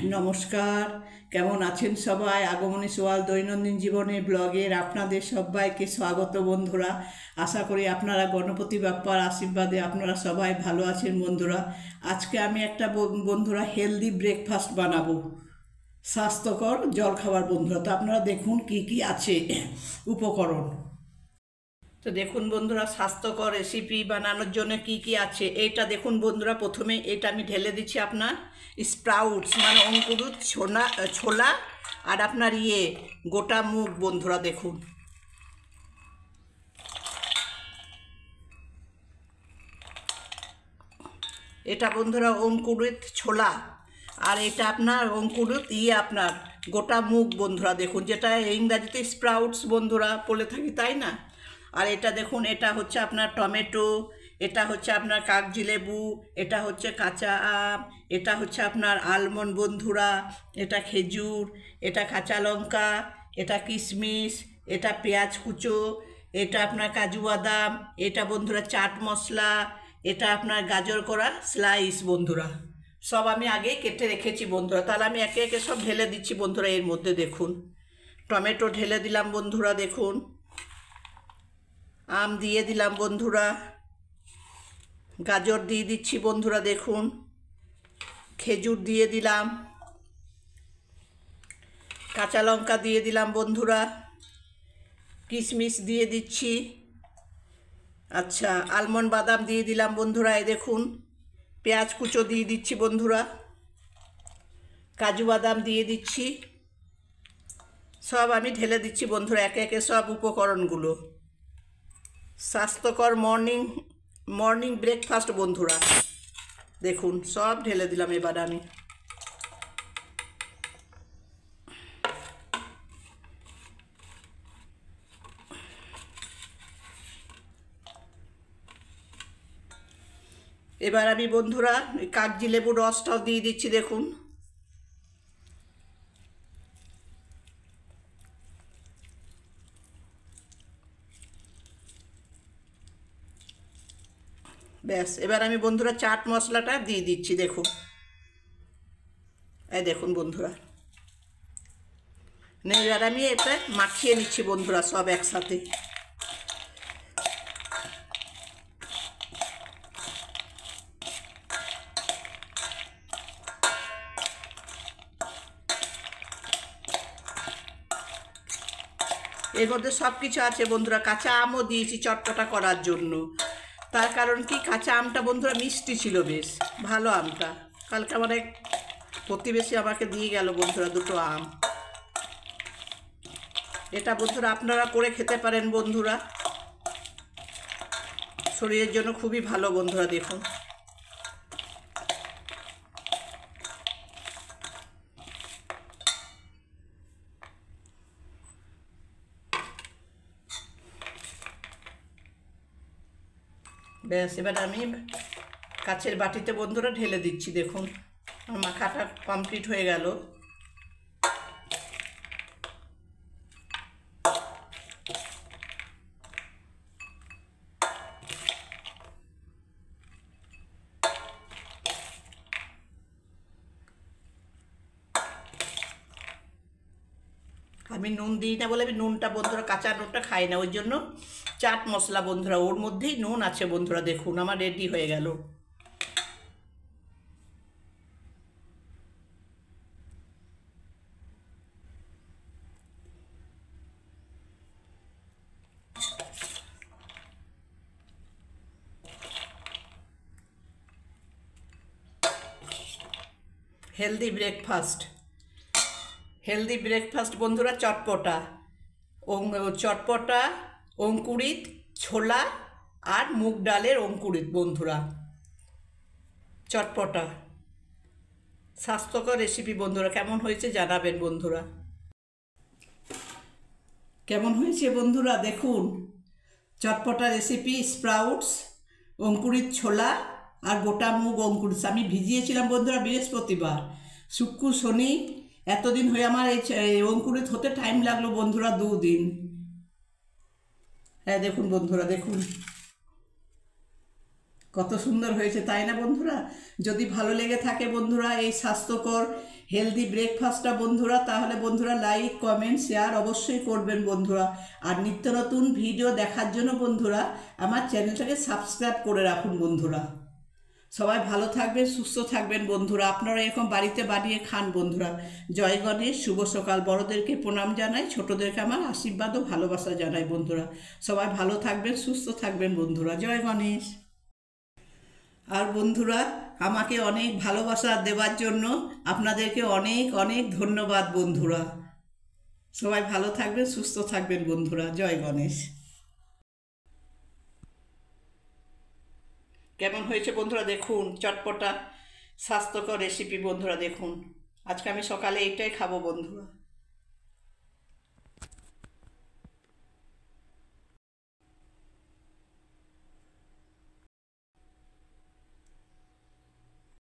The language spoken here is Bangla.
নমস্কার, কেমন আছেন সবাই? আগমনী সোয়াল দৈনন্দিন জীবনে ব্লগের আপনাদের সবাইকে স্বাগত বন্ধুরা। আশা করি আপনারা গণপতি বাপ্পার আশীর্বাদে আপনারা সবাই ভালো আছেন বন্ধুরা। আজকে আমি একটা বন্ধুরা হেলদি ব্রেকফাস্ট বানাবো, স্বাস্থ্যকর জলখাবার বন্ধুরা। তো আপনারা দেখুন কি কি আছে উপকরণ। তো দেখুন বন্ধুরা, স্বাস্থ্যকর রেসিপি বানানোর জন্য কি কি আছে এইটা দেখুন বন্ধুরা। প্রথমে এটা আমি ঢেলে দিচ্ছি আপনার স্প্রাউটস মানে অঙ্কুরিত ছোলা আর আপনার গোটা মুগ বন্ধুরা। দেখুন এটা বন্ধুরা অঙ্কুরিত ছোলা, আর এটা আপনার অঙ্কুরিত আপনার গোটা মুগ বন্ধুরা। দেখুন, যেটা ইংরাজিতে স্প্রাউটস বন্ধুরা বলে থাকি, তাই না? আর এটা দেখুন, এটা হচ্ছে আপনার টমেটো, এটা হচ্ছে আপনার কাগজি লেবু, এটা হচ্ছে কাঁচা আম, এটা হচ্ছে আপনার আলমন্ড বন্ধুরা, এটা খেজুর, এটা কাঁচা লঙ্কা, এটা কিশমিশ, এটা পেঁয়াজ কুচো, এটা আপনার কাজু বাদাম, এটা বন্ধুরা চাট মশলা, এটা আপনার গাজর করা স্লাইস বন্ধুরা। সব আমি আগেই কেটে রেখেছি বন্ধুরা। তাহলে আমি একে একে সব ঢেলে দিচ্ছি বন্ধুরা। এর মধ্যে দেখুন টমেটো ঢেলে দিলাম বন্ধুরা, দেখুন আম দিয়ে দিলাম বন্ধুরা, গাজর দিয়ে দিচ্ছি বন্ধুরা, দেখুন খেজুর দিয়ে দিলাম, কাঁচা লঙ্কা দিয়ে দিলাম বন্ধুরা, কিশমিশ দিয়ে দিচ্ছি, আচ্ছা আলমন্ড বাদাম দিয়ে দিলাম বন্ধুরা। এই দেখুন পেঁয়াজ কুচো দিয়ে দিচ্ছি বন্ধুরা, কাজু বাদাম দিয়ে দিচ্ছি, সব আমি ঢেলে দিচ্ছি বন্ধুরা একে একে সব উপকরণগুলো। স্বাস্থ্যকর মর্নিং ব্রেকফাস্ট বন্ধুরা। দেখুন সব ঢেলে দিলাম এবার আমি। এবার আমি বন্ধুরা কাগজি লেবুর রসটাও দিয়ে দিচ্ছি, দেখুন ব্যাস। এবার আমি বন্ধুরা চাট মশলাটা দিয়ে দিচ্ছি, দেখুন এই দেখুন বন্ধুরা। এবার আমি এটা মাখিয়ে নিচ্ছি বন্ধুরা সব একসাথে। এর মধ্যে সব কিছু আছে বন্ধুরা। কাঁচা আমও দিয়েছি চটপটা করার জন্য। তার কারণ কি, কাঁচা আমটা বন্ধুরা মিষ্টি ছিল, বেশ ভালো আমটা। কালকে আমার এক প্রতিবেশী আমাকে দিয়ে গেল বন্ধুরা দুটো আম। এটা বন্ধুরা আপনারা করে খেতে পারেন বন্ধুরা, শরীরের জন্য খুবই ভালো বন্ধুরা। দেখুন ব্যাস। এবার আমি কাচের বাটিতে বন্ধুরা ঢেলে দিচ্ছি, দেখুন আমার মাখাটা কমপ্লিট হয়ে গেল। আমি নুন দিই না বলে, আমি নুনটা বন্ধুরা কাঁচা নুনটা খাই না, ওই জন্য চাট মশলা বন্ধুরা ওর মধ্যেই নুন আছে বন্ধুরা। দেখুন আমার রেডি হয়ে গেল। হেলদি ব্রেকফাস্ট বন্ধুরা, চটপটা অঙ্কুরিত ছোলা আর মুগ ডালের অঙ্কুরিত বন্ধুরা, চটপটা স্বাস্থ্যকর রেসিপি বন্ধুরা। কেমন হয়েছে জানাবেন বন্ধুরা। কেমন হয়েছে বন্ধুরা দেখুন, চটপটা রেসিপি স্প্রাউটস অঙ্কুরিত ছোলা আর গোটা মুগ অঙ্কুরিত। আমি ভিজিয়েছিলাম বন্ধুরা বৃহস্পতিবার, শুক্র শনি, এতদিন হয়ে আমার এই অঙ্কুরিত হতে টাইম লাগলো বন্ধুরা 2 দিন। হ্যাঁ দেখুন বন্ধুরা, দেখুন কত সুন্দর হয়েছে তাই না বন্ধুরা? যদি ভালো লেগে থাকে বন্ধুরা এই স্বাস্থ্যকর হেলদি ব্রেকফাস্টটা বন্ধুরা, তাহলে বন্ধুরা লাইক কমেন্ট শেয়ার অবশ্যই করবেন বন্ধুরা। আর নিত্য নতুন ভিডিও দেখার জন্য বন্ধুরা আমার চ্যানেলটাকে সাবস্ক্রাইব করে রাখুন বন্ধুরা। সবাই ভালো থাকবেন, সুস্থ থাকবেন বন্ধুরা। আপনারা এরকম বাড়িতে বানিয়ে খান বন্ধুরা। জয় গণেশ, শুভ সকাল। বড়দেরকে প্রণাম জানাই, ছোটদেরকে আমার আশীর্বাদ ও ভালোবাসা জানাই বন্ধুরা। সবাই ভালো থাকবেন, সুস্থ থাকবেন বন্ধুরা। জয় গণেশ। আর বন্ধুরা আমাকে অনেক ভালোবাসা দেওয়ার জন্য আপনাদেরকে অনেক অনেক ধন্যবাদ বন্ধুরা। সবাই ভালো থাকবেন, সুস্থ থাকবেন বন্ধুরা। জয় গণেশ। কেমন হয়েছে বন্ধুরা দেখুন, চটপটা স্বাস্থ্যকর রেসিপি বন্ধুরা দেখুন। আজকে আমি সকালে এইটাই খাবো বন্ধুরা।